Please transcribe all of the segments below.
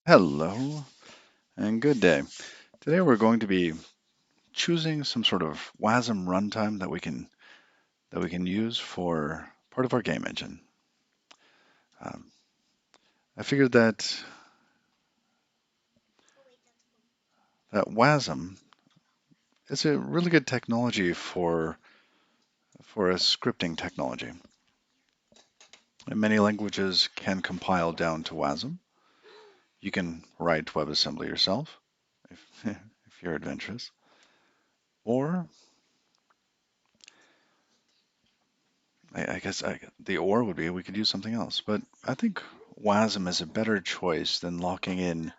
Hello and good day. Today we're going to be choosing some sort of WASM runtime that we can use for part of our game engine. Um, I figured that WASM is a really good technology for a scripting technology. And many languages can compile down to WASM. You can write WebAssembly yourself if, if you're adventurous, or the or would be we could use something else. But I think WASM is a better choice than locking in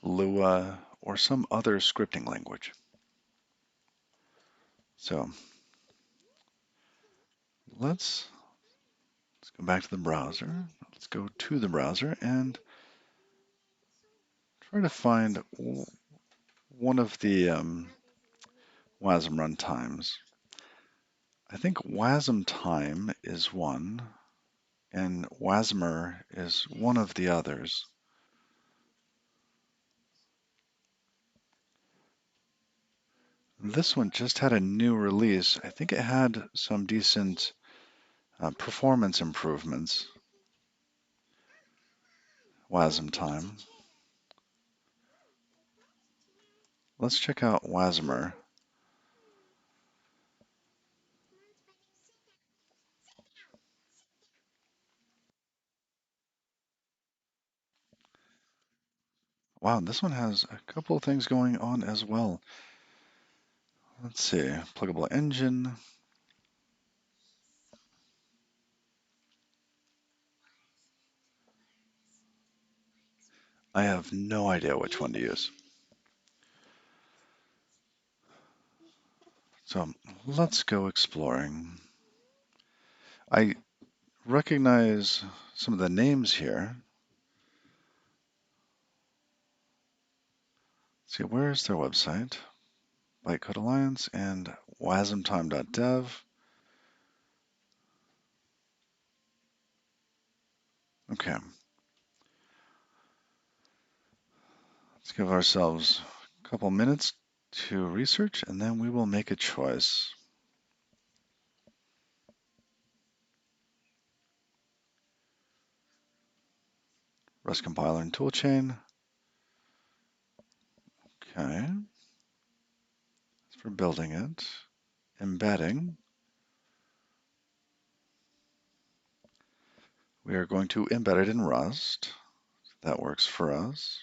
Lua or some other scripting language. So let's let's go back to the browser. Let's go to the browser and try to find one of the WASM runtimes. I think WASM time is one, and WASMer is one of the others. This one just had a new release. I think it had some decent performance improvements. WASM time. Let's check out WASMer. Wow, this one has a couple of things going on as well. Let's see, pluggable engine. I have no idea which one to use. So let's go exploring. I recognize some of the names here. Let's see, where's their website? Bytecode Alliance and wasmtime.dev. Okay, let's give ourselves a couple minutes to research and then we will make a choice. Rust compiler and toolchain. Okay, that's for building it. Embedding. We are going to embed it in Rust. That works for us.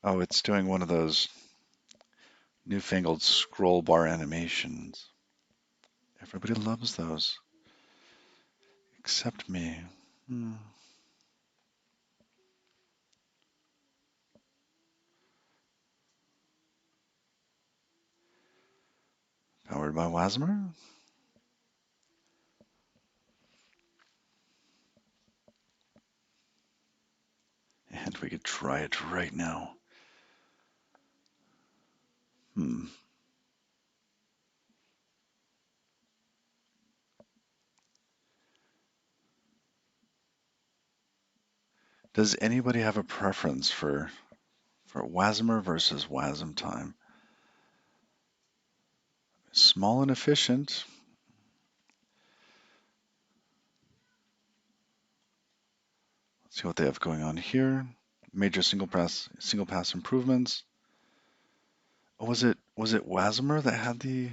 Oh, it's doing one of those newfangled scroll bar animations. Everybody loves those, except me. Hmm. Powered by Wasmer. And we could try it right now. Hmm. Does anybody have a preference for Wasmer versus Wasm time? Small and efficient. Let's see what they have going on here. Major single pass improvements. Oh, was it Wasmer that had the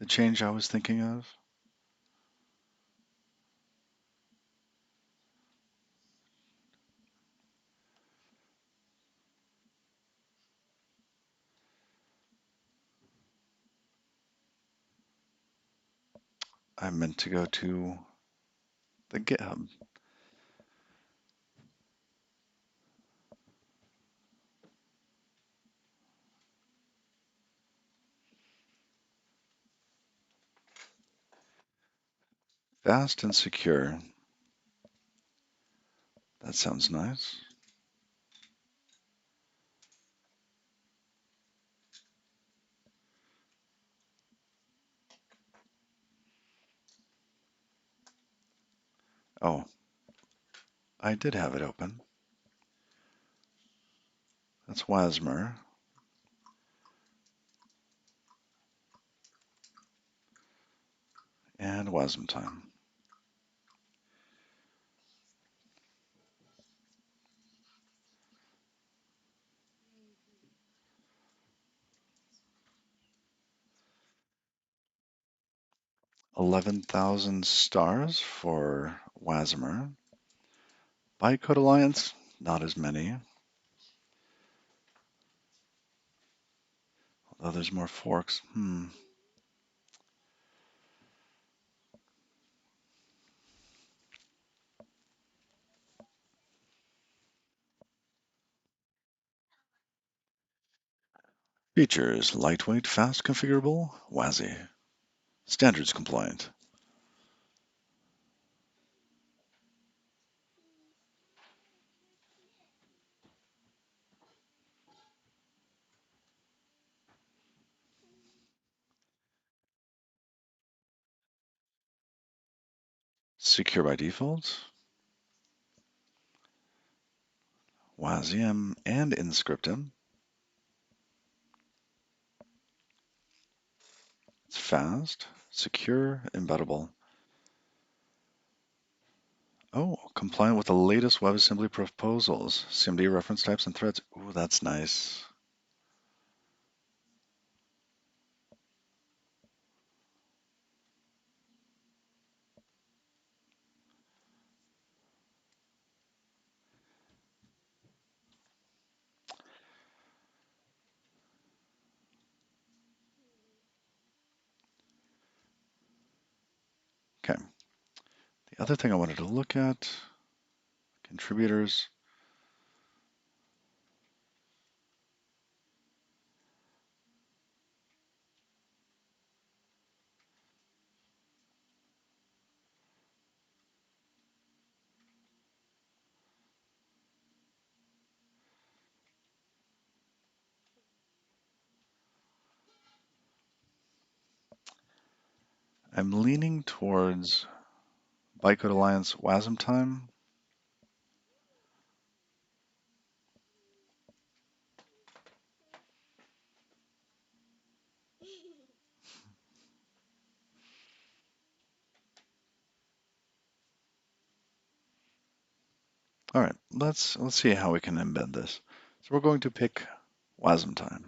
change I was thinking of? I meant to go to the GitHub. Fast and secure. That sounds nice. Oh, I did have it open. That's Wasmer and Wasm time. $11,000 stars for Wasmer. Bytecode Alliance, not as many. Although there's more forks. Features: lightweight, fast configurable, WASI. Standards compliant. Secure by default. WASM and Inscriptum. It's fast, secure, embeddable. Oh, compliant with the latest WebAssembly proposals. CMD reference types and threads. Ooh, that's nice. Okay. The other thing I wanted to look at, contributors. I'm leaning towards Bytecode Alliance WASM time. All right, let's see how we can embed this. So we're going to pick WASM time.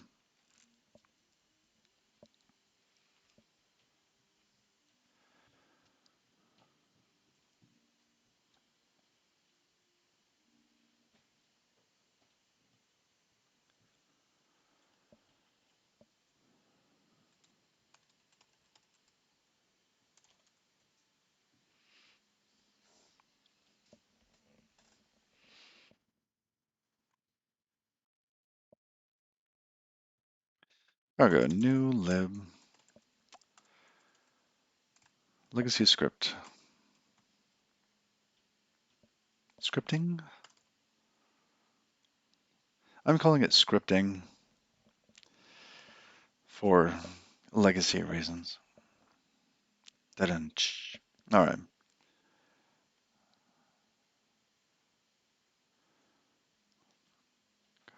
Okay, new lib legacy script. Scripting? I'm calling it scripting for legacy reasons. All right.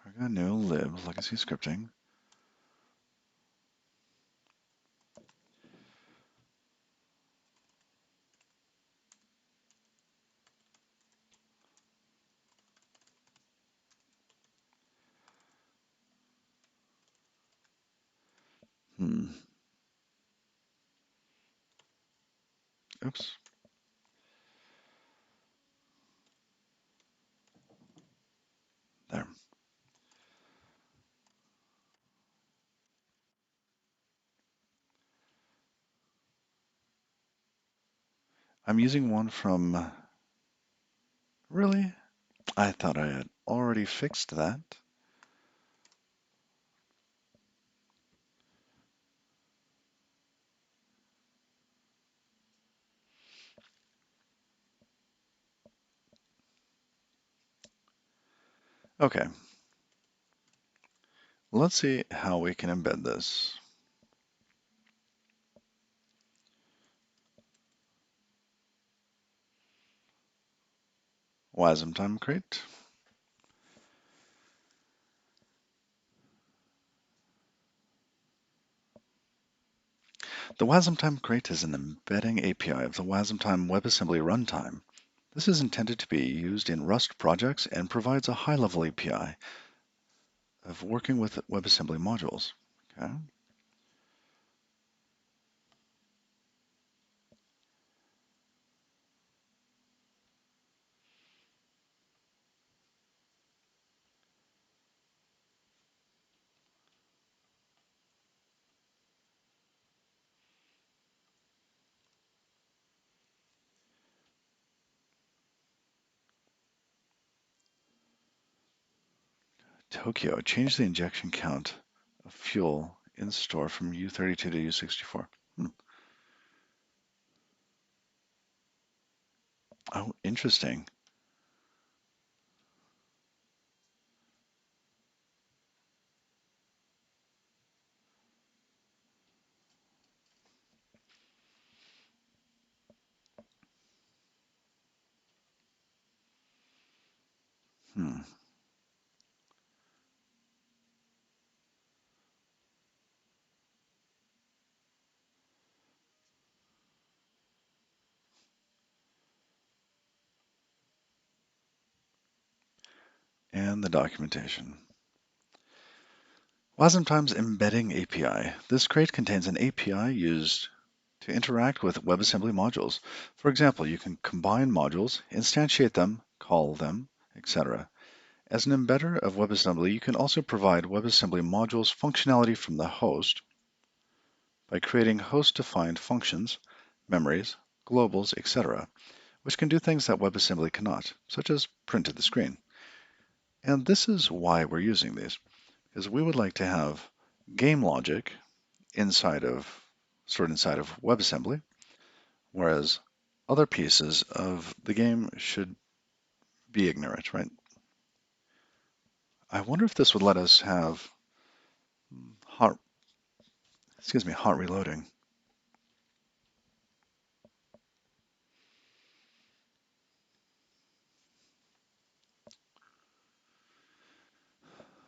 Cargo new lib legacy scripting. Oops. There. I'm using one from. Really? I thought I had already fixed that. Okay, let's see how we can embed this. WASM time crate. The WASM time crate is an embedding API of the WASM time WebAssembly runtime. This is intended to be used in Rust projects and provides a high-level API of working with WebAssembly modules. Okay. Tokyo, change the injection count of fuel in store from U32 to U64. Oh, interesting. Hmm. And the documentation. WASMTime's embedding API. This crate contains an API used to interact with WebAssembly modules. For example, you can combine modules, instantiate them, call them, etc. As an embedder of WebAssembly, you can also provide WebAssembly modules functionality from the host by creating host-defined functions, memories, globals, etc., which can do things that WebAssembly cannot, such as print to the screen. And this is why we're using these, because we would like to have game logic stored inside of WebAssembly, whereas other pieces of the game should be ignorant, right? I wonder if this would let us have hot, hot reloading.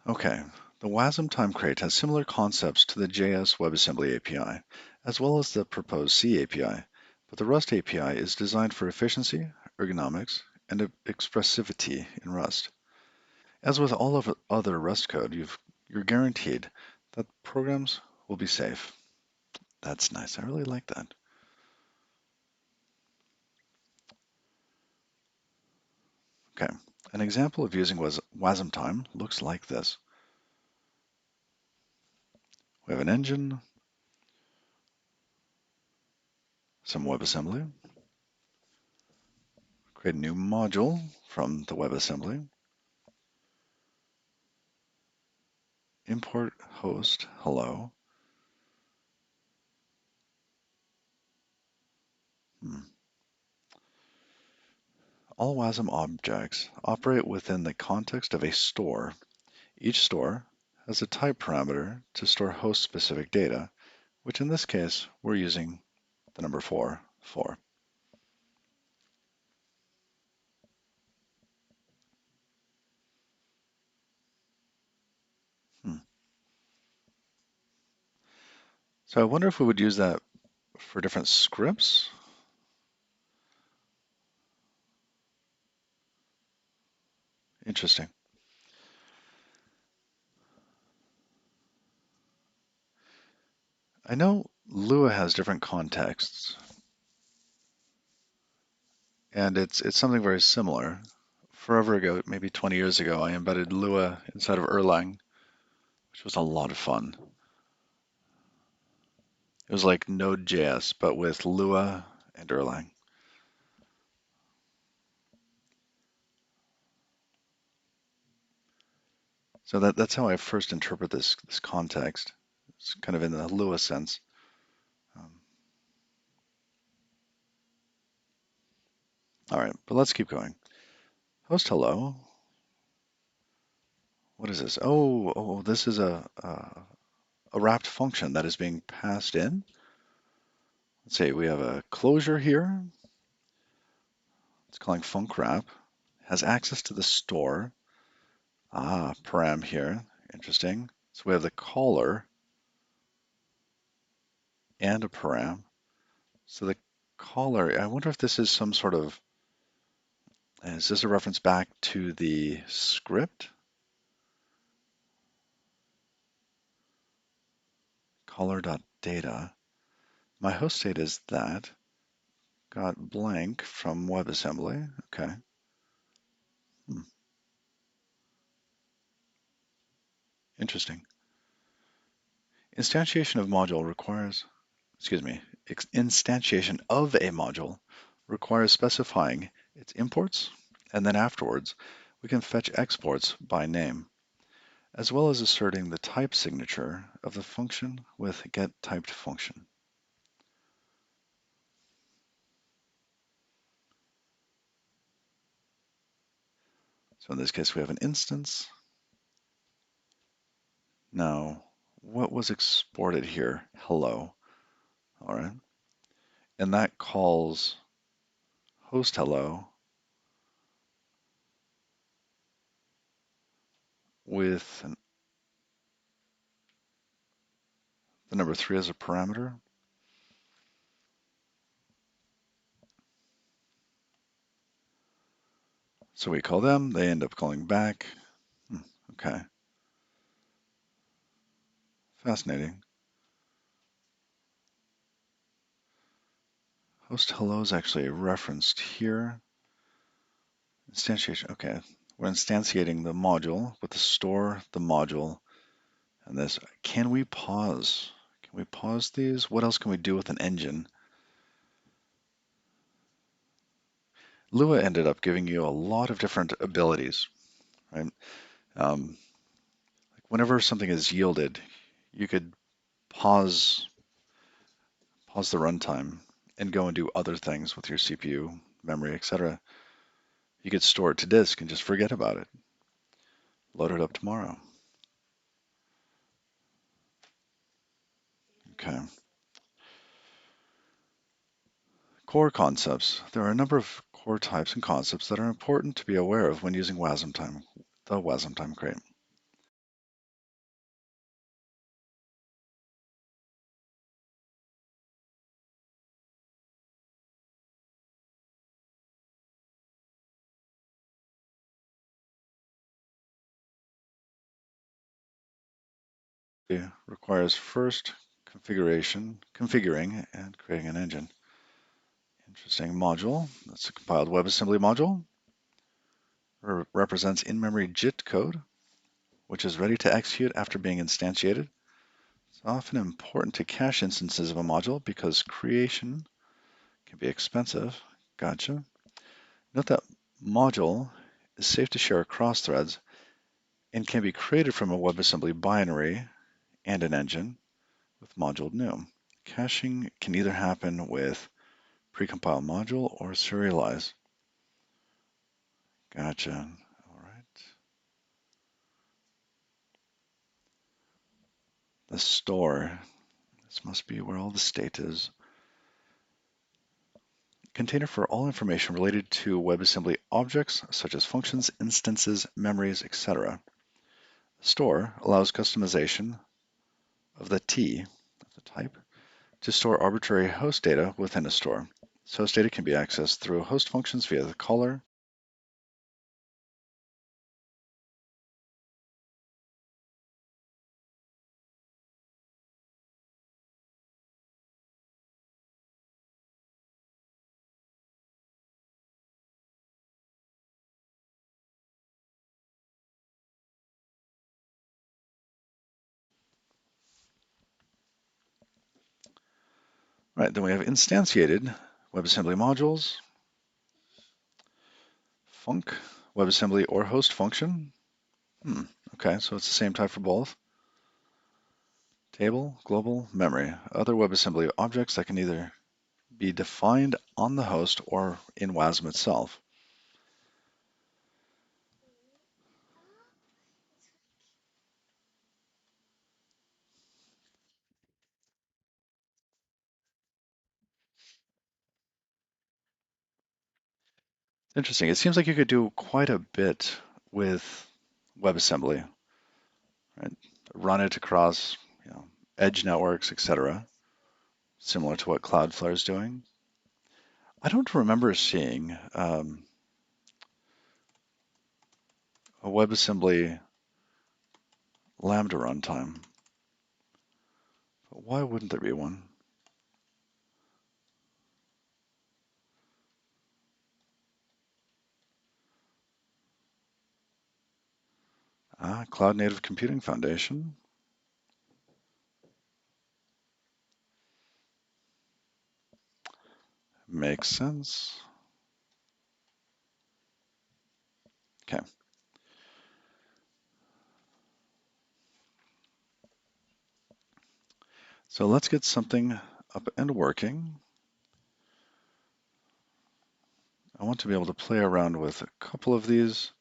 Okay, the WASM time crate has similar concepts to the JS WebAssembly API, as well as the proposed C API, but the Rust API is designed for efficiency, ergonomics, and expressivity in Rust. As with all of other Rust code, you're guaranteed that programs will be safe. That's nice. I really like that. Okay, an example of using WASM time looks like this. We have an engine, some WebAssembly, create a new module from the WebAssembly, import host hello. Hmm. All WASM objects operate within the context of a store. Each store has a type parameter to store host-specific data, which in this case, we're using the number 4 for. Hmm. So I wonder if we would use that for different scripts. Interesting. I know Lua has different contexts, and it's something very similar. Forever ago, maybe 20 years ago, I embedded Lua inside of Erlang, which was a lot of fun. It was like Node.js, but with Lua and Erlang. So that's how I first interpret this context. It's kind of in the Lua sense. Um, all right, but let's keep going. Host hello. What is this? Oh, this is a wrapped function that is being passed in. Let's say we have a closure here. It's calling funcWrap. Has access to the store. Param here. Interesting. So we have the caller and a param. So the caller, I wonder if this is some sort of, is this a reference back to the script? Caller.data. My host state is that. Got blank from WebAssembly. Okay. Hmm. Interesting. Instantiation of module requires, excuse me, instantiation of a module requires specifying its imports, and then afterwards, we can fetch exports by name, as well as asserting the type signature of the function with getTypedFunction. So in this case, we have an instance. Now, what was exported here? Hello. All right. And that calls host hello with the number 3 as a parameter. So we call them, they end up calling back. Okay, fascinating. Host hello is actually referenced here. Instantiation, okay. We're instantiating the module with the store, the module, and this. Can we pause? Can we pause these? What else can we do with an engine? Lua ended up giving you a lot of different abilities, right? Whenever something is yielded, you could pause the runtime and go and do other things with your CPU, memory, etc. You could store it to disk and just forget about it. Load it up tomorrow. Okay. Core concepts. There are a number of core types and concepts that are important to be aware of when using WASM-Time, the WASM-Time crate. It requires first configuring, and creating an engine. Interesting module. That's a compiled WebAssembly module. Represents in-memory JIT code, which is ready to execute after being instantiated. It's often important to cache instances of a module because creation can be expensive. Gotcha. Note that module is safe to share across threads and can be created from a WebAssembly binary and an engine with module new. Caching can either happen with precompiled module or serialize. Gotcha. All right. The store. This must be where all the state is. Container for all information related to WebAssembly objects such as functions, instances, memories, etc. Store allows customization of the T, of the type, to store arbitrary host data within a store. So host data can be accessed through host functions via the caller. Right, then we have instantiated WebAssembly modules, func, WebAssembly or host function. Okay, so it's the same type for both. Table, global, memory. Other WebAssembly objects that can either be defined on the host or in WASM itself. Interesting. It seems like you could do quite a bit with WebAssembly, right? Run it across, you know, edge networks, etc., similar to what Cloudflare is doing. I don't remember seeing a WebAssembly Lambda runtime. But why wouldn't there be one? Cloud Native Computing Foundation. Makes sense. Okay. So let's get something up and working. I want to be able to play around with a couple of these.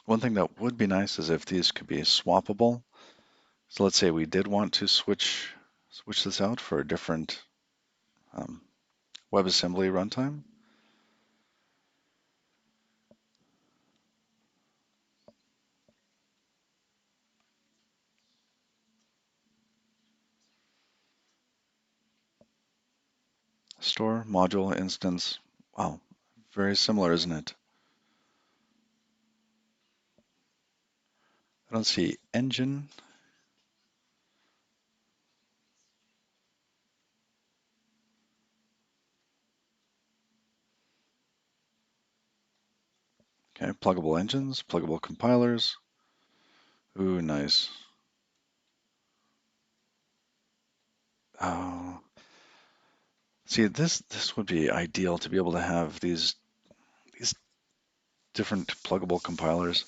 One thing that would be nice is if these could be swappable. So let's say we did want to switch this out for a different um, WebAssembly runtime. Store, module, instance. Wow, very similar, isn't it? I don't see engine. Okay, pluggable engines, pluggable compilers. Ooh, nice. Oh, see, this would be ideal to be able to have these different pluggable compilers.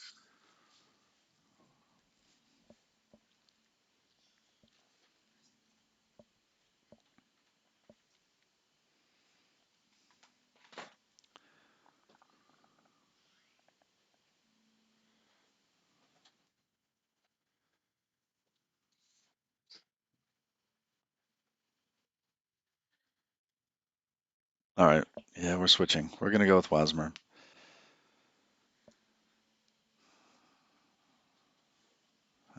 All right, yeah, we're switching. We're gonna go with Wasmer.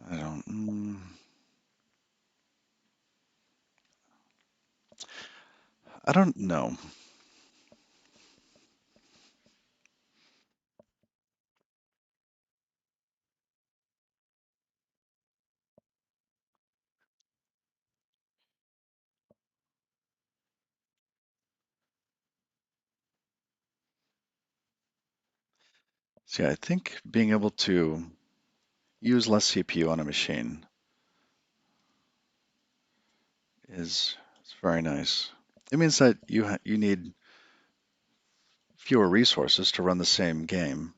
I don't. I don't know. See, I think being able to use less CPU on a machine is very nice. It means that you need fewer resources to run the same game.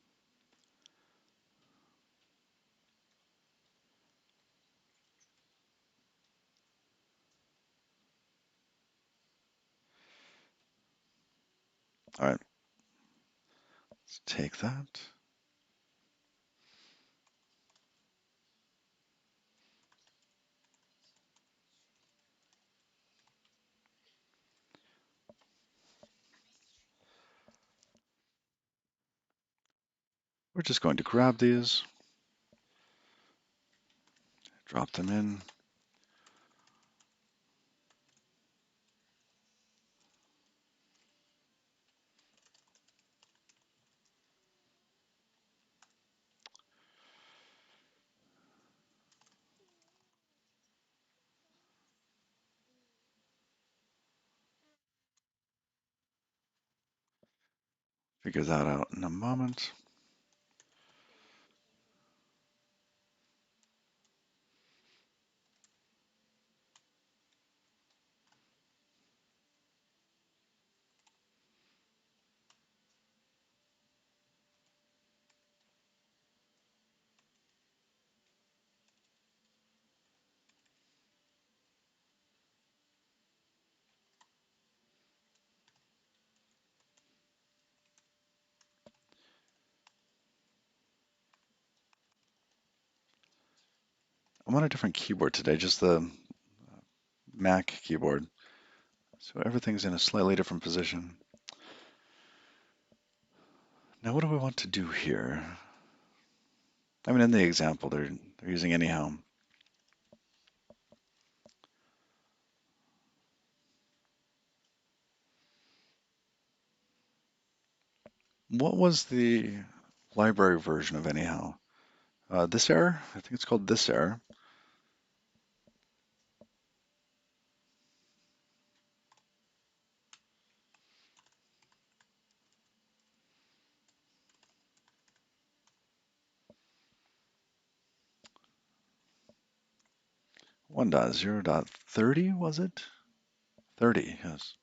All right, let's take that. We're just going to grab these, drop them in. Figure that out in a moment. I'm on a different keyboard today, just the Mac keyboard. So everything's in a slightly different position. Now, what do we want to do here? I mean, in the example, they're using anyhow. What was the library version of anyhow? This error? I think it's called this error. One dot zero dot 30 was it? 30, yes.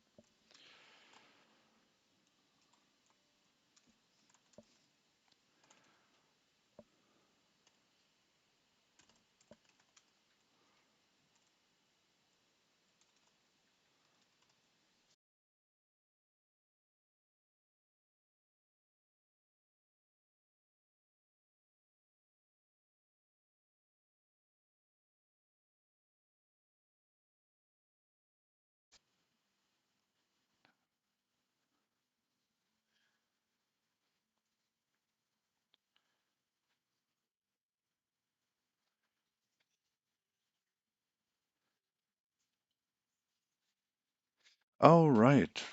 Oh, right.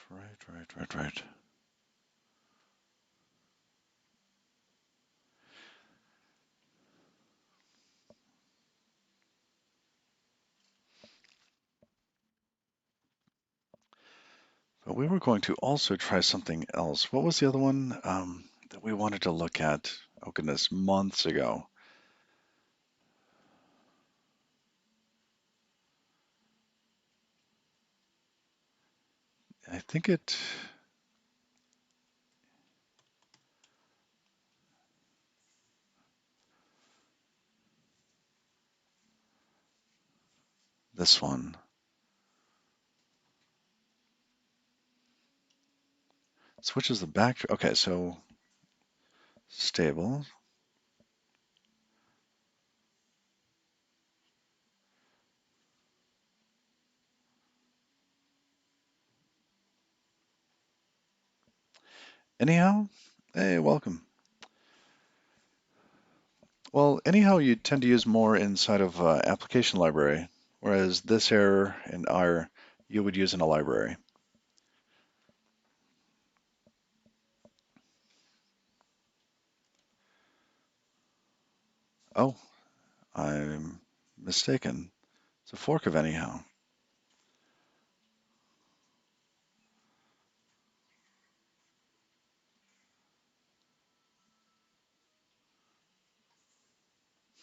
But we were going to also try something else. What was the other one that we wanted to look at? Oh goodness, months ago. I think this one. Switches the back. Okay, so stable. Anyhow, hey, welcome. Well, anyhow, you tend to use more inside of application library, whereas this error and R you would use in a library. Oh, I'm mistaken. It's a fork of anyhow.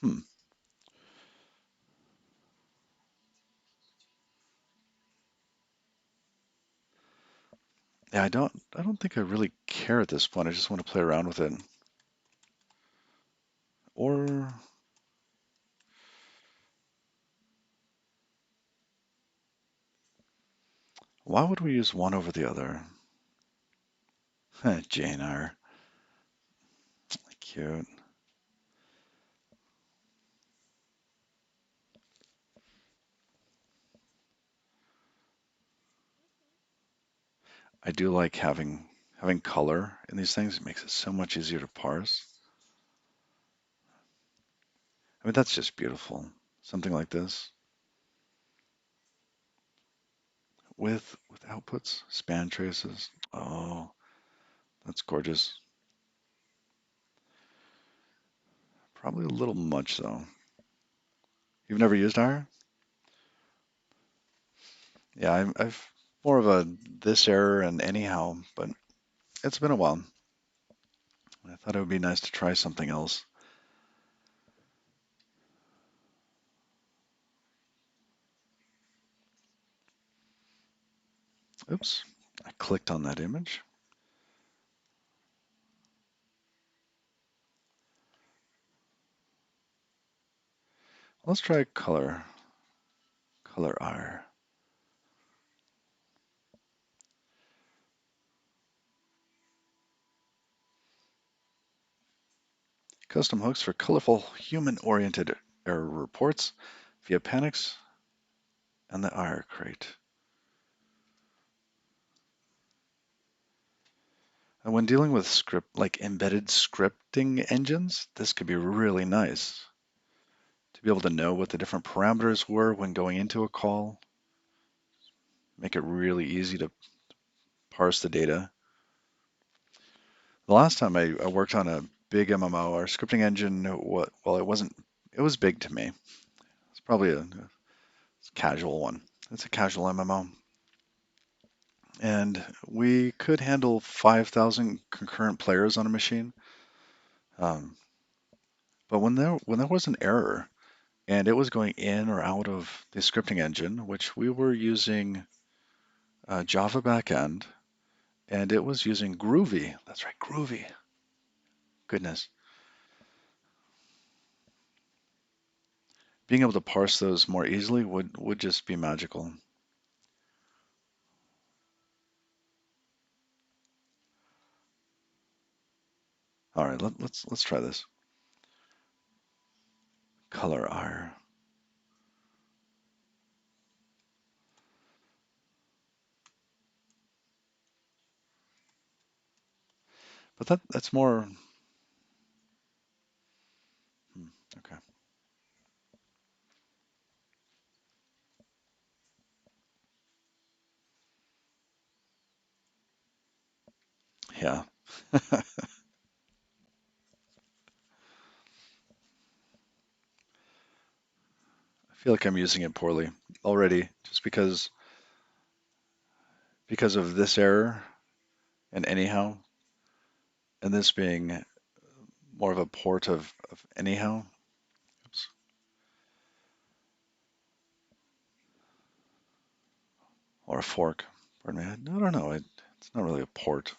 Hmm. Yeah, I don't think I really care at this point. I just want to play around with it. Or why would we use one over the other? Jane R. Cute. I do like having color in these things. It makes it so much easier to parse. I mean, that's just beautiful. Something like this with outputs, span traces. Oh, that's gorgeous. Probably a little much though. You've never used R? Yeah, I've more of a this error and anyhow, but it's been a while. I thought it would be nice to try something else. Oops, I clicked on that image. Let's try color R. Custom hooks for colorful human-oriented error reports via panics and the IR crate. And when dealing with embedded scripting engines, this could be really nice to be able to know what the different parameters were when going into a call, make it really easy to parse the data. The last time I worked on a big MMO, our scripting engine, well, it was big to me. It's probably a casual one. It's a casual MMO. And we could handle 5,000 concurrent players on a machine. Um, but when there was an error and it was going in or out of the scripting engine, which we were using Java backend, and it was using Groovy. That's right, Groovy. Goodness. Being able to parse those more easily would just be magical. All right, let's try this. Color R. But that's more. Okay. Yeah. I feel like I'm using it poorly already, just because of this error and anyhow, and this being more of a port of anyhow. Oops. Or a fork. Pardon me. I don't know. It's not really a port.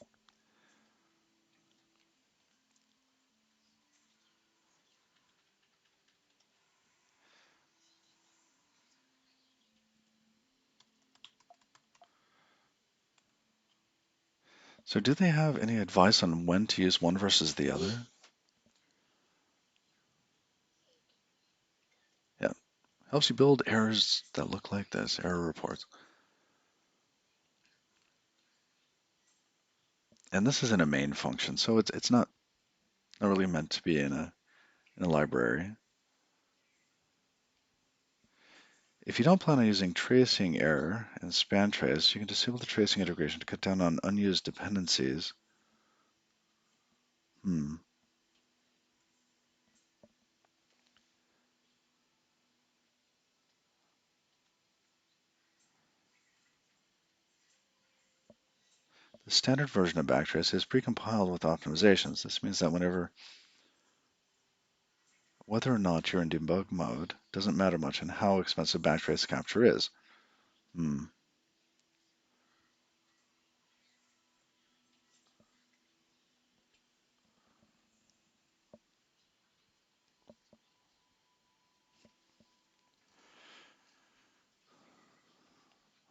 So do they have any advice on when to use one versus the other? Yeah. Helps you build errors that look like this, error reports. And this isn't a main function, so it's not really meant to be in a library. If you don't plan on using tracing error and span trace, you can disable the tracing integration to cut down on unused dependencies. Hmm. The standard version of Backtrace is precompiled with optimizations. This means that whether or not you're in debug mode doesn't matter much in how expensive Backtrace capture is. Hmm.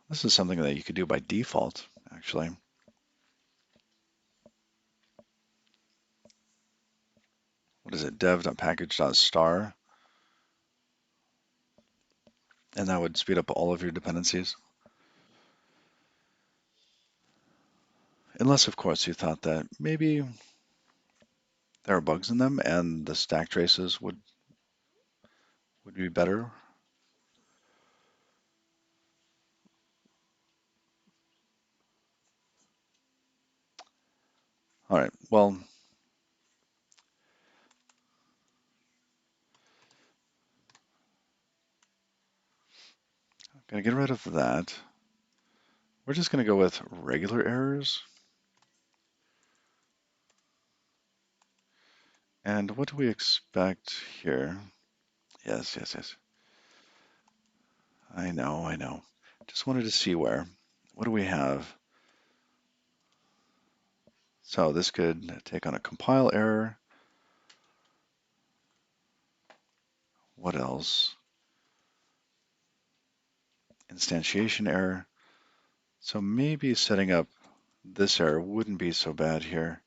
This is something that you could do by default, actually. What is it? dev.package.star, and that would speed up all of your dependencies. Unless, of course, you thought that maybe there are bugs in them and the stack traces would be better. All right, well, I'm gonna get rid of that. We're just gonna go with regular errors. And what do we expect here? Yes, yes, yes. I know, I know. Just wanted to see where. What do we have? So this could take on a compile error. What else? Instantiation error. So maybe setting up this error wouldn't be so bad here.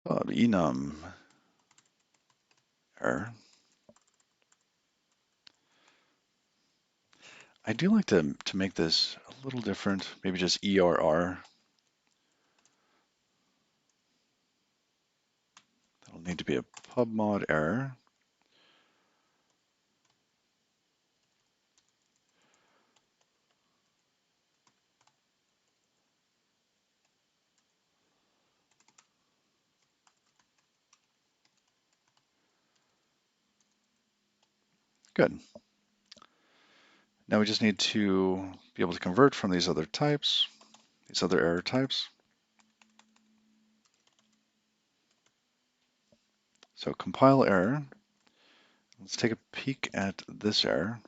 enum error. I do like to make this a little different, maybe just ERR. That'll need to be a pubmod error. Good. Now we just need to be able to convert from these other types, these other error types. So compile error. Let's take a peek at this error.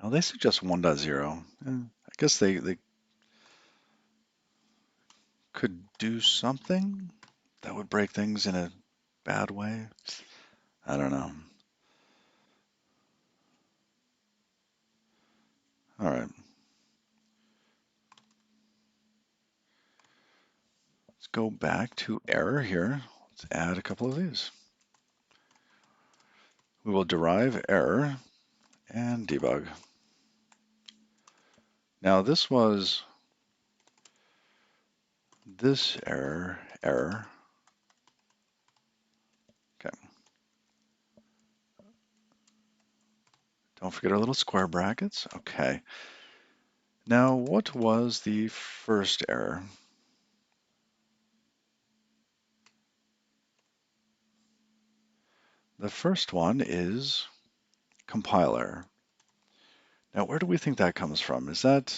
Now they suggest 1.0. I guess they could do something that would break things in a bad way. I don't know. All right. Let's go back to error here. Let's add a couple of these. We will derive error and debug. Now this was this error. Okay. Don't forget our little square brackets. Okay. Now what was the first error? The first one is compile error. Now where do we think that comes from? Is that,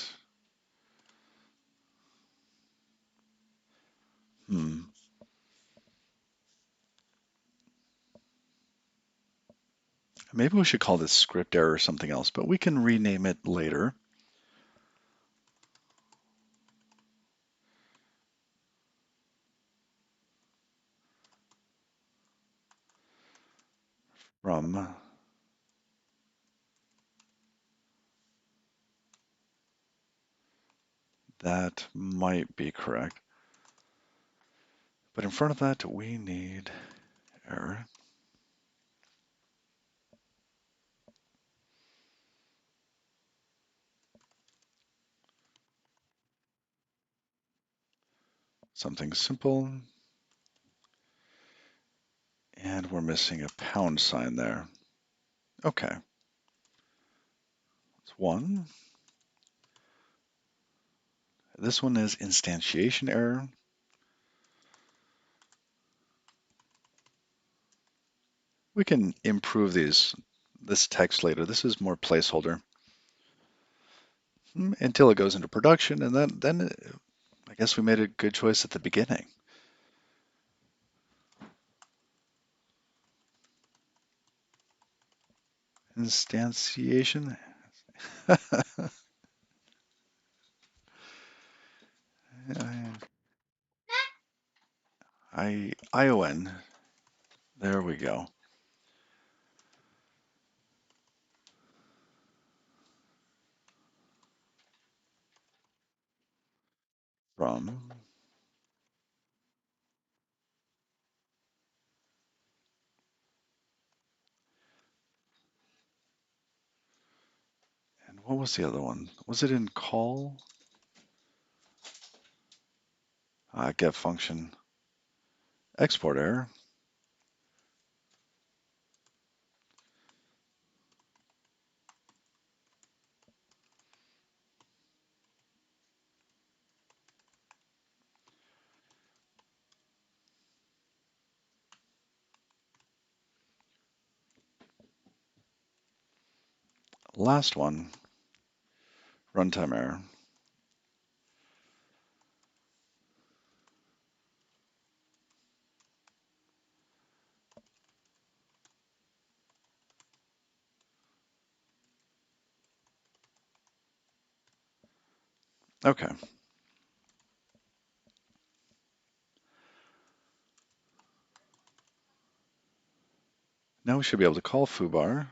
maybe we should call this script error or something else, but we can rename it later. From that might be correct. But in front of that, we need error. Something simple. And we're missing a pound sign there. Okay. It's one. This one is instantiation error. We can improve this text later. This is more placeholder until it goes into production, and then I guess we made a good choice at the beginning. Instantiation. ION. There we go. From. And what was the other one? Was it in call? Get function. Export error. Last one. Runtime error. Okay. Now we should be able to call foobar.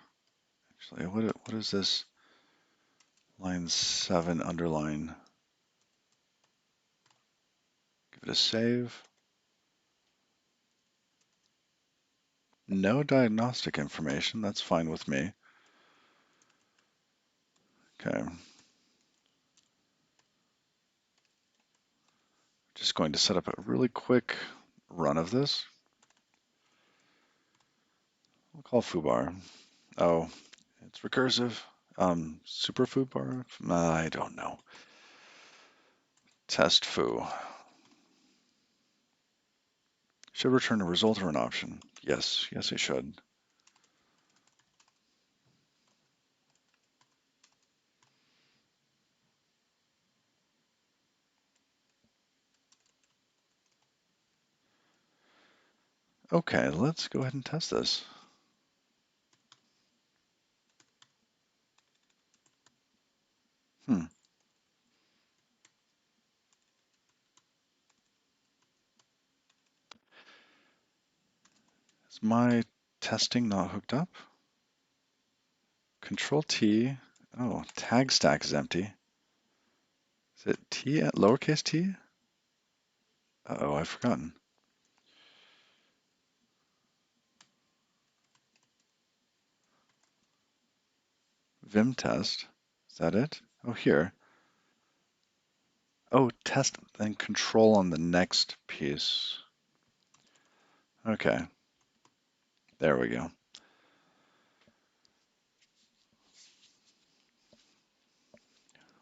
Actually, what is this? Line 7 underline. Give it a save. No diagnostic information. That's fine with me. Okay. Just going to set up a really quick run of this. We'll call foobar. Oh, it's recursive. Super foobar? I don't know. Test foo. Should return a result or an option. Yes, yes, it should. Okay, let's go ahead and test this. Hmm. Is my testing not hooked up? Control T. Oh, tag stack is empty. Is it T at lowercase t? Uh-oh, I've forgotten. Vim test. Is that it? Oh, here. Oh, test and control on the next piece. Okay, there we go.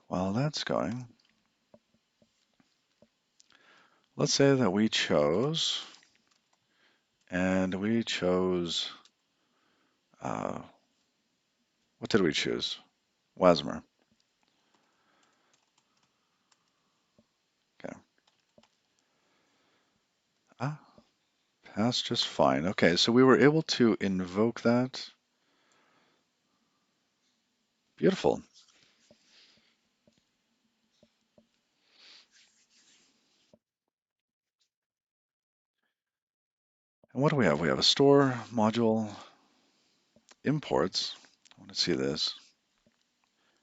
While that's going, let's say that we chose, uh, what did we choose? Wasmer. Okay. Ah, passed just fine. Okay, so we were able to invoke that. Beautiful. And what do we have? We have a store module, imports. I want to see this.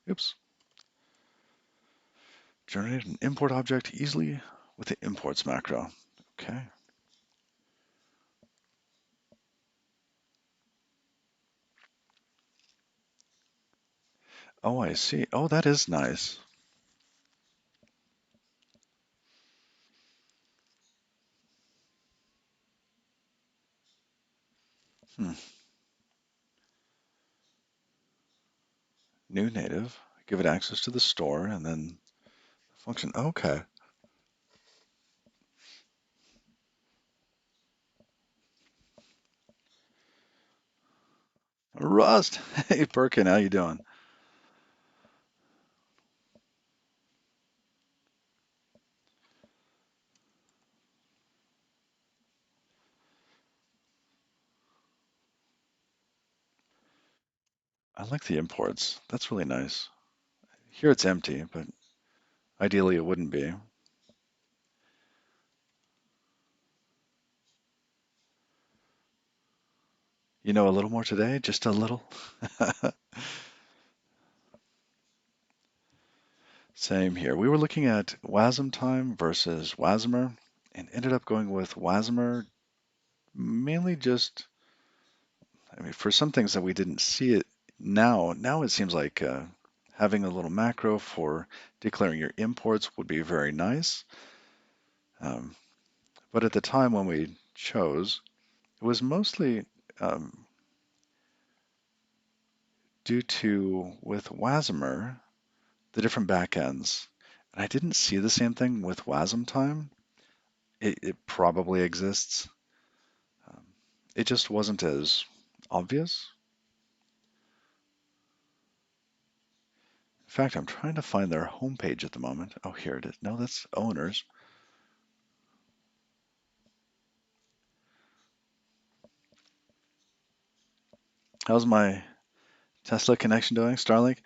Oops. Generate an import object easily with the imports macro. Okay. Oh, I see. Oh, that is nice. Hmm. New native. Give it access to the store and then function. Okay. Rust. Hey, Birkin, how you doing? I like the imports. That's really nice. Here it's empty, but ideally it wouldn't be. You know a little more today? Just a little? Same here. We were looking at WASM time versus WASMer and ended up going with WASMer mainly just, I mean, for some things that we didn't see it now it seems like having a little macro for declaring your imports would be very nice. Um, but at the time when we chose, it was mostly um, due to with WASMer, the different backends. And I didn't see the same thing with WASM time. It probably exists. Um, it just wasn't as obvious. In fact, I'm trying to find their homepage at the moment. Oh, here it is. No, that's owners. How's my Tesla connection doing, Starlink?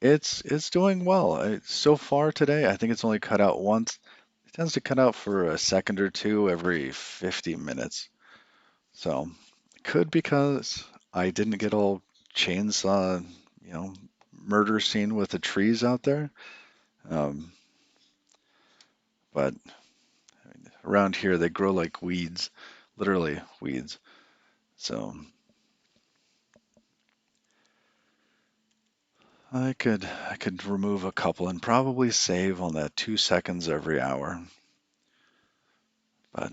It's doing well. So far today, I think it's only cut out once. It tends to cut out for a second or two every 50 minutes. So, could because I didn't get all chainsaw, you know, murder scene with the trees out there. Um, but around here, they grow like weeds, literally weeds. So I could remove a couple and probably save on that 2 seconds every hour. But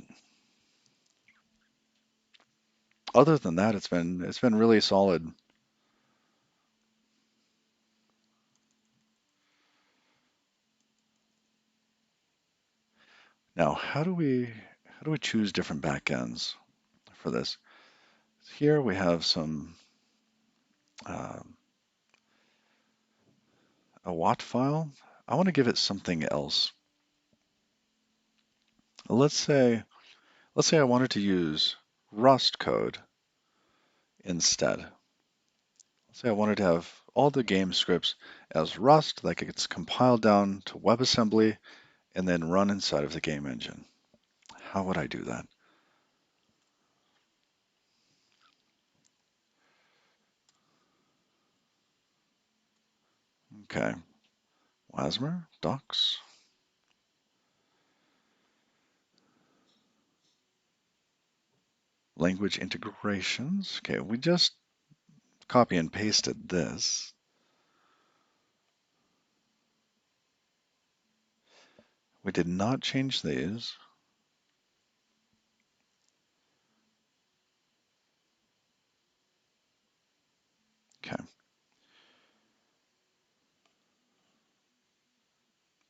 other than that, it's been really solid. Now, how do we choose different backends for this? Here we have some um, a WAT file. I want to give it something else. Let's say let's say I wanted to use Rust code instead. Let's say I wanted to have all the game scripts as Rust, like it gets compiled down to WebAssembly and then run inside of the game engine. How would I do that? Okay, Wasmer, docs, language integrations. Okay, we just copy and pasted this. We did not change these. Okay,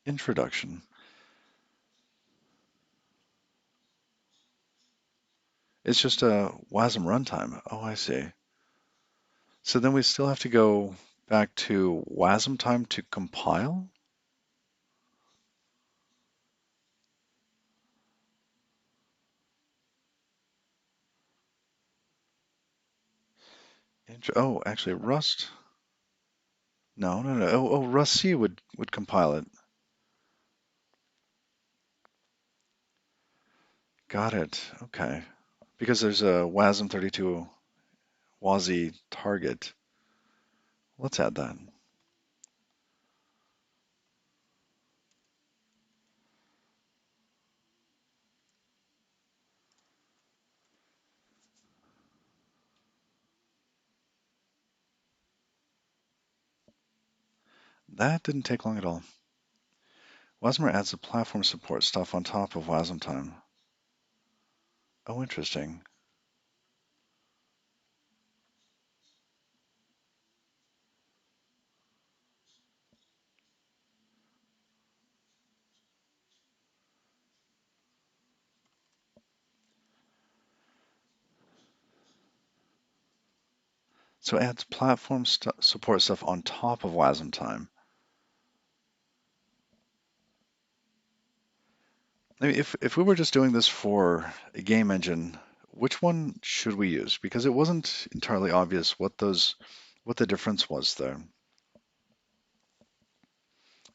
introduction. It's just a WASM runtime. Oh, I see. So then we still have to go back to WASM time to compile? Oh, actually, Rust. No, no, no. Oh, Rust C would compile it. Got it. Okay. Because there's a WASM 32 WASI target. Let's add that. That didn't take long at all. Wasmer adds the platform support stuff on top of WASM time. Oh, interesting. So it adds platform support stuff on top of WASM time. I mean, if we were just doing this for a game engine, which one should we use? Because it wasn't entirely obvious what the difference was there.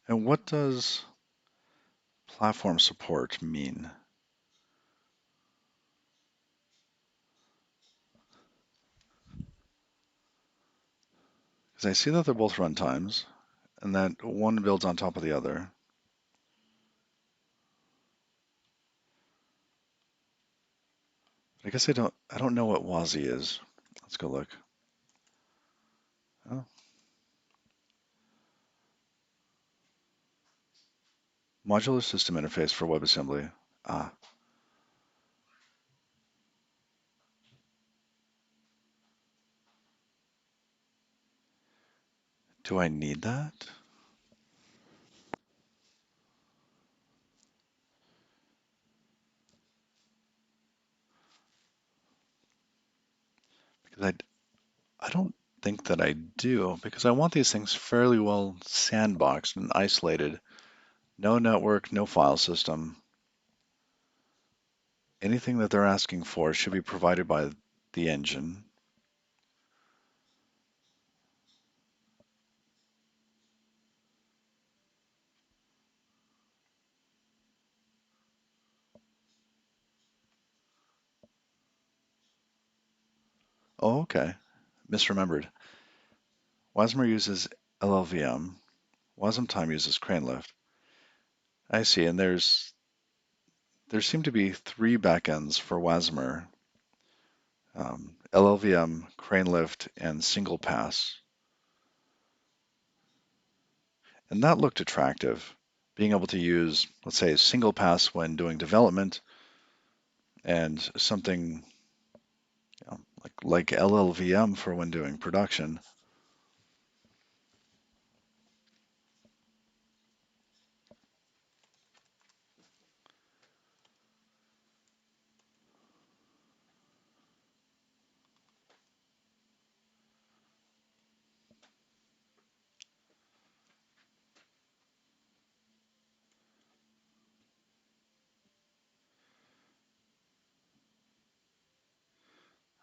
And what does platform support mean? Because I see that they're both runtimes, and that one builds on top of the other. I guess I don't know what WASI is. Let's go look. Oh, modular system interface for WebAssembly. Ah, do I need that? Because I don't think that I do, because I want these things fairly well sandboxed and isolated. No network, no file system. Anything that they're asking for should be provided by the engine. Oh, okay. Misremembered. Wasmer uses LLVM. Wasmtime uses CraneLift. I see, and there seem to be three backends for Wasmer: LLVM, CraneLift, and Single Pass. And that looked attractive. Being able to use, let's say, Single Pass when doing development and something like LLVM for when doing production.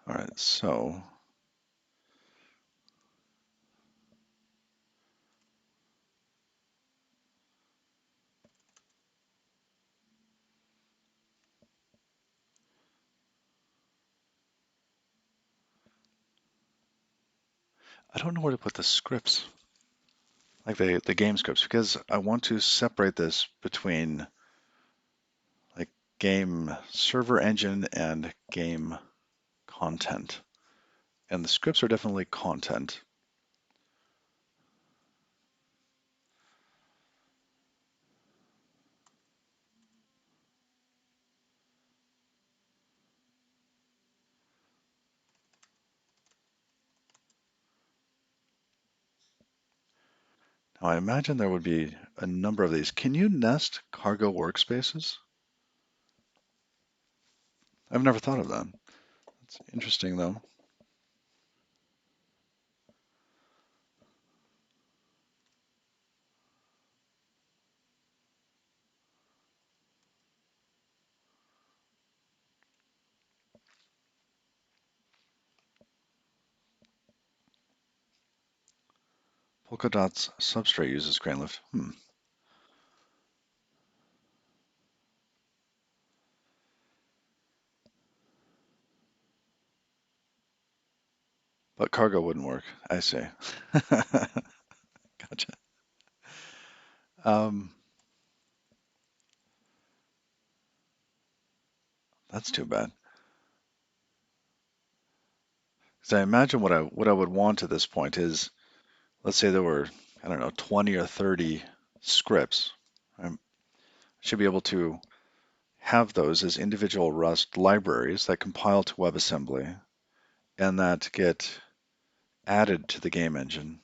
All right, so I don't know where to put the scripts, like the game scripts, because I want to separate this between like game server engine and game content. And the scripts are definitely content. Now I imagine there would be a number of these. Can you nest cargo workspaces? I've never thought of that. It's interesting though. Polkadot's substrate uses CraneLift. But cargo wouldn't work. I see. Gotcha. Um, that's too bad. Because I imagine what I would want at this point is, let's say there were, I don't know, 20 or 30 scripts. I should be able to have those as individual Rust libraries that compile to WebAssembly and that get added to the game engine.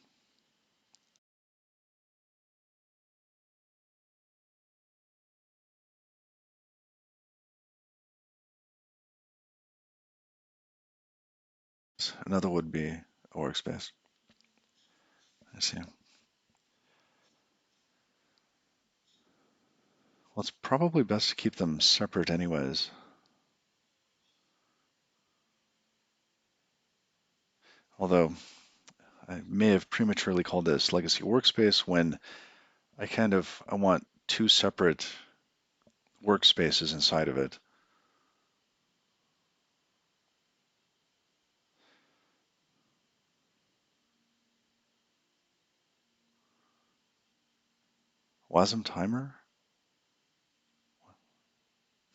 Another would be a workspace. I see. Well, it's probably best to keep them separate anyways. Although I may have prematurely called this legacy workspace when I want two separate workspaces inside of it. Wasm timer?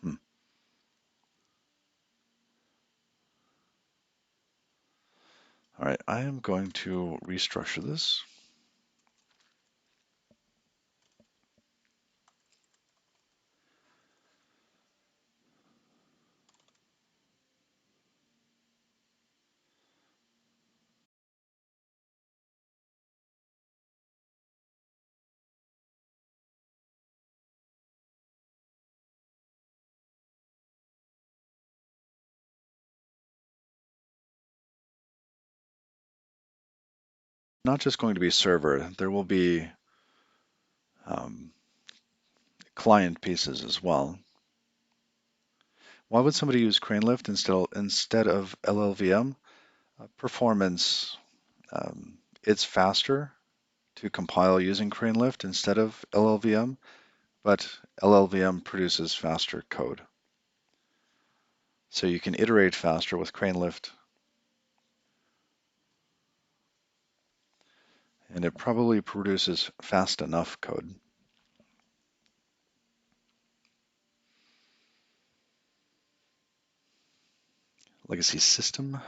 Hmm. All right, I am going to restructure this. Not just going to be server, there will be um, client pieces as well. Why would somebody use CraneLift instead of LLVM? Performance. It's faster to compile using CraneLift instead of LLVM, but LLVM produces faster code. So you can iterate faster with CraneLift. And it probably produces fast enough code. Legacy system.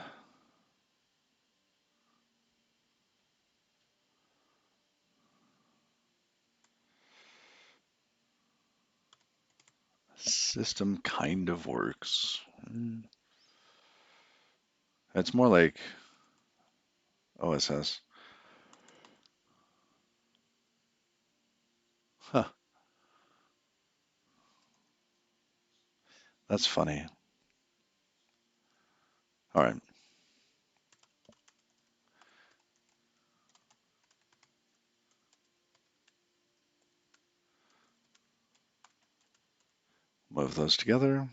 System kind of works. It's more like OSS. Huh, that's funny. All right, move those together.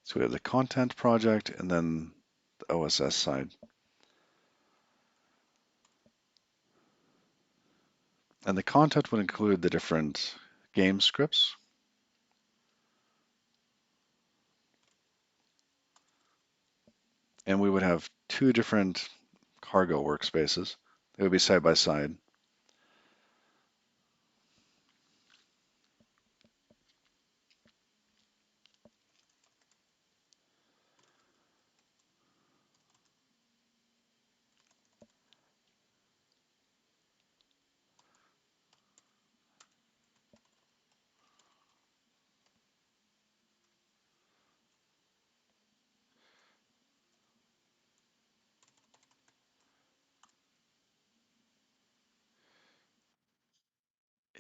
So we have the content project and then the OSS side. And the content would include the different game scripts. And we would have two different cargo workspaces. They would be side by side.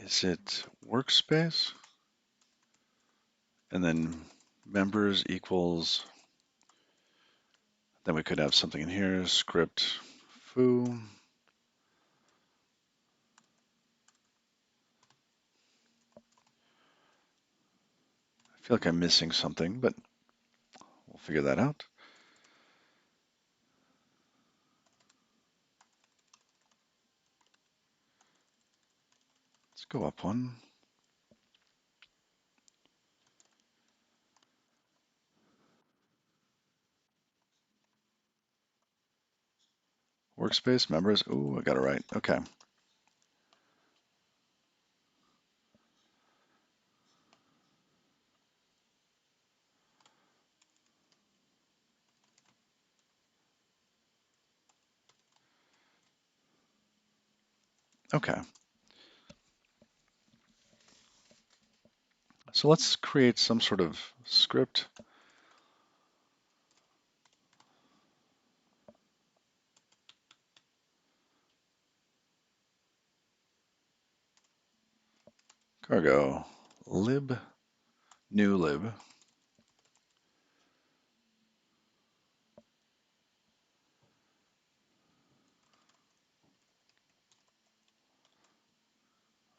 Is it workspace? And then members equals, then we could have something in here, script foo. I feel like I'm missing something, but we'll figure that out. Let's go up one. Workspace members. Ooh, I got it right. Okay. Okay. So let's create some sort of script. Cargo lib, new lib.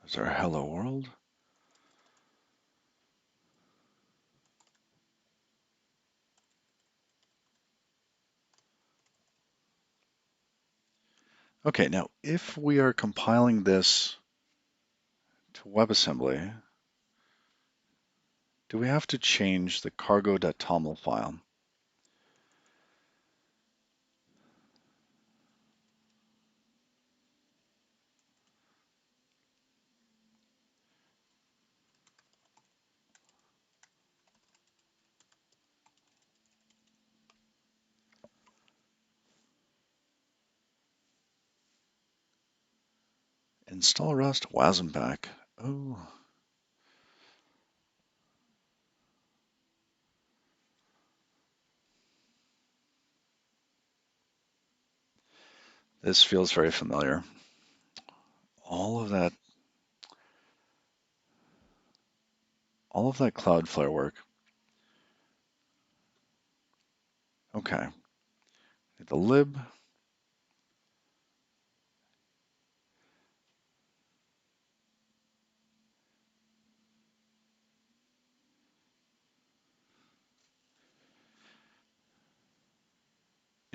There's our hello world. Okay, now if we are compiling this to WebAssembly, do we have to change the cargo.toml file? Install Rust WASM pack. Oh, this feels very familiar. All of that, all of that Cloudflare work. Okay, the lib.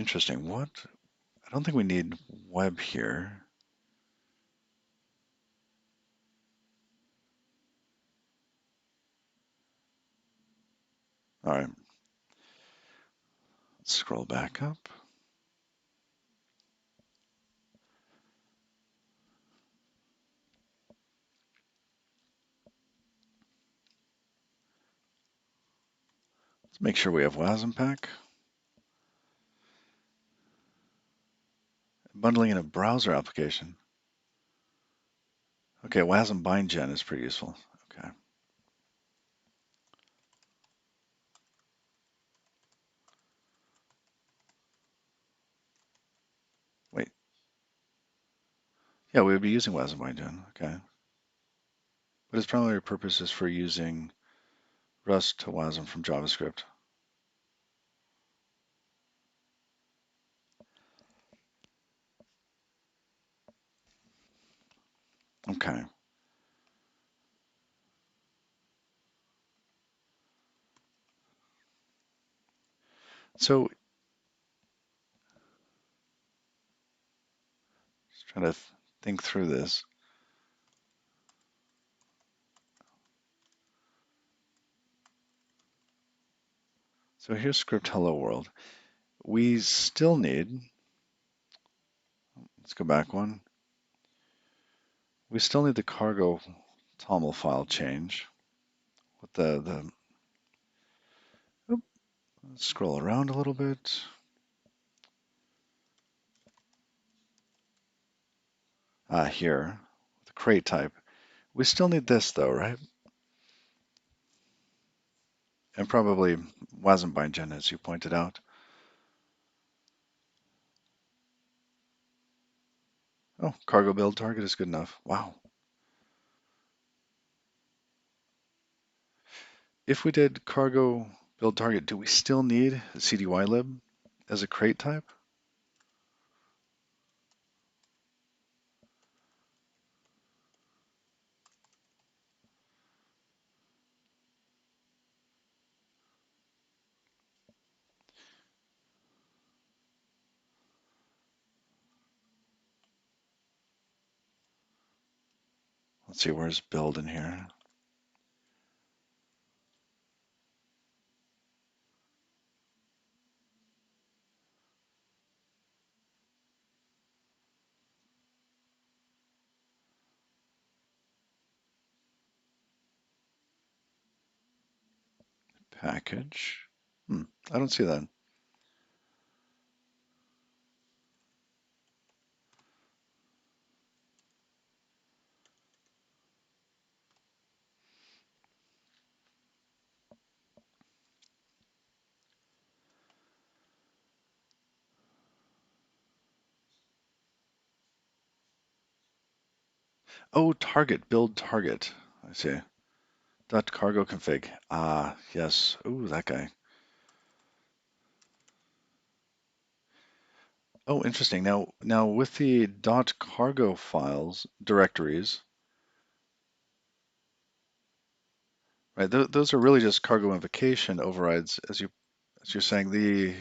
Interesting. What? I don't think we need web here. All right, let's scroll back up. Let's make sure we have WASM pack. Bundling in a browser application. Okay, WASM bind gen is pretty useful. Okay. Wait. Yeah, we would be using WASM bind gen. Okay. But its primary purpose is for using Rust to WASM from JavaScript. Okay. So just trying to think through this. So here's script hello world. We still need, let's go back one. We still need the cargo toml file change with oop, scroll around a little bit. Here, the crate type. We still need this though, right? And probably wasn't bind as you pointed out. Oh, cargo build target is good enough. Wow. If we did cargo build target, do we still need cdylib as a crate type? Let's see, where's build in here? Package. I don't see that. Oh, target, build target. I see. Dot cargo config. Ah, yes. Ooh, that guy. Oh, interesting. Now with the dot cargo files directories, right? Those are really just cargo invocation overrides, as you're saying.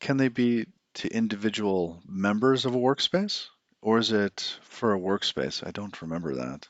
Can they be to individual members of a workspace, or is it for a workspace? I don't remember that.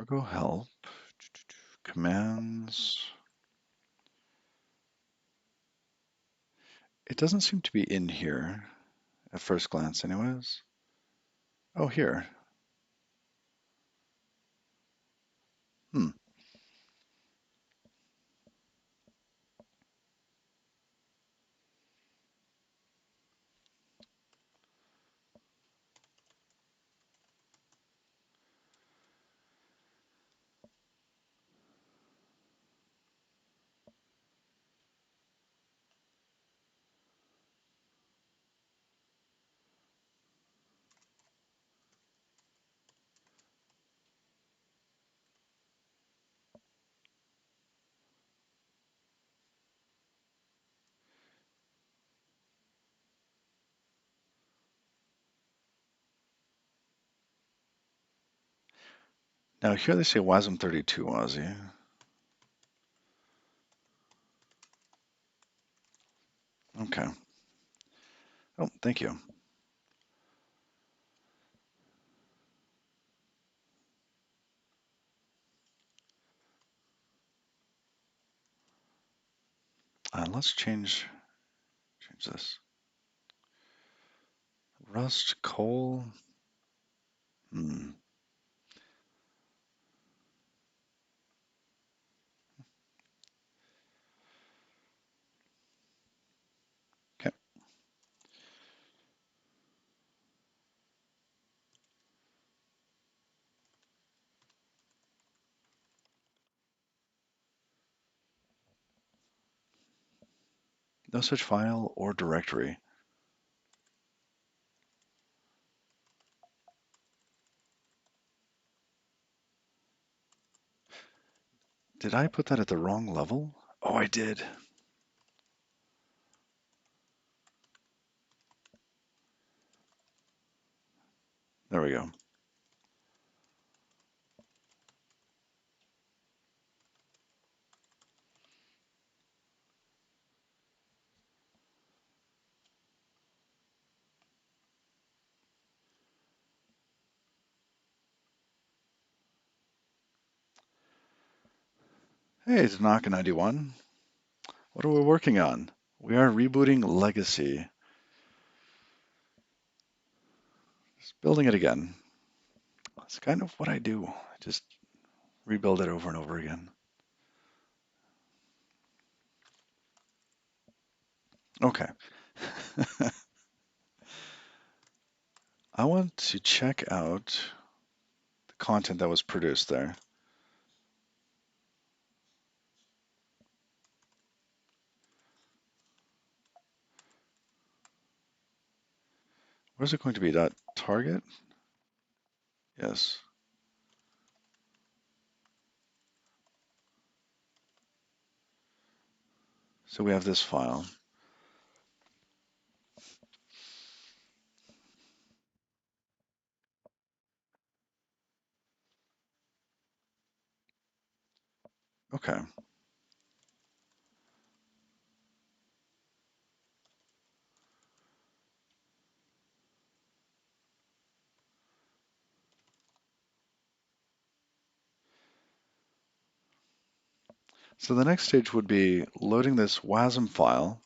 Cargo help. Commands. It doesn't seem to be in here at first glance anyways. Oh, here. Hmm. Now here they say WASM 32 Aussie. Okay. Oh, thank you. Let's change this. Rust, coal. Hmm. Okay. No such file or directory. Did I put that at the wrong level? Oh, I did. There we go. Hey, it's Tanaka 91. What are we working on? We are rebooting Legacy. Just building it again. That's kind of what I do. I just rebuild it over and over again. Okay. I want to check out the content that was produced there. Where's it going to be? That target? Yes. So we have this file. Okay. So the next stage would be loading this WASM file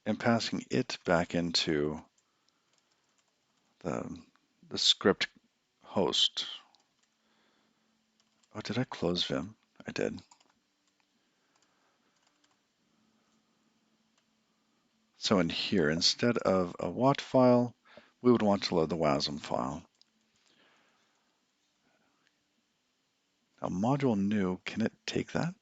and passing it back into the, the script host. Oh, did I close Vim? I did. So in here, instead of a WAT file, we would want to load the WASM file. Now module new, can it take that?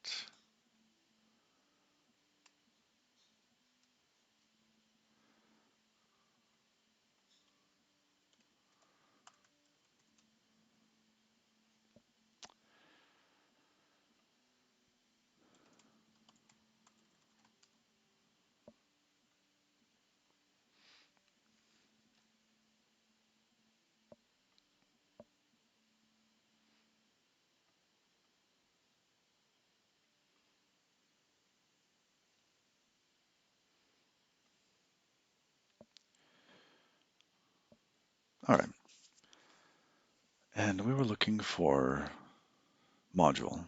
All right. And we were looking for module.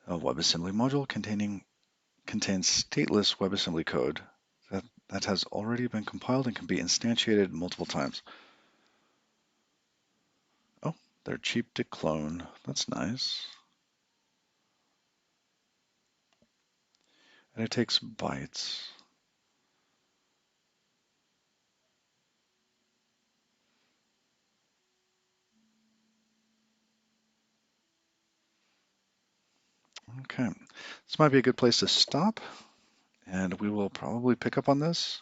A WebAssembly module contains stateless WebAssembly code that has already been compiled and can be instantiated multiple times. Oh, they're cheap to clone. That's nice. And it takes bytes. Okay, this might be a good place to stop, and we will probably pick up on this,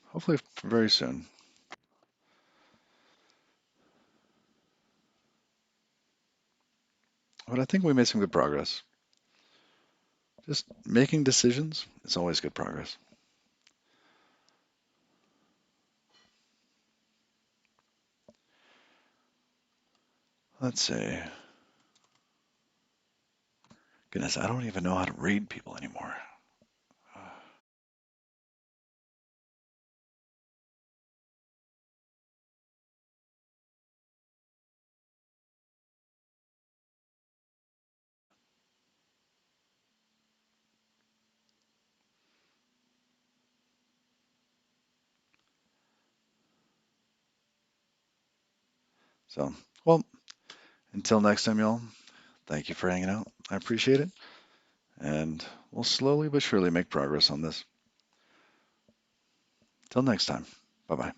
hopefully very soon. But I think we made some good progress. Just making decisions is always good progress. Let's see. Goodness, I don't even know how to read people anymore. So, well, until next time, y'all, thank you for hanging out. I appreciate it. And we'll slowly but surely make progress on this. Till next time. Bye bye.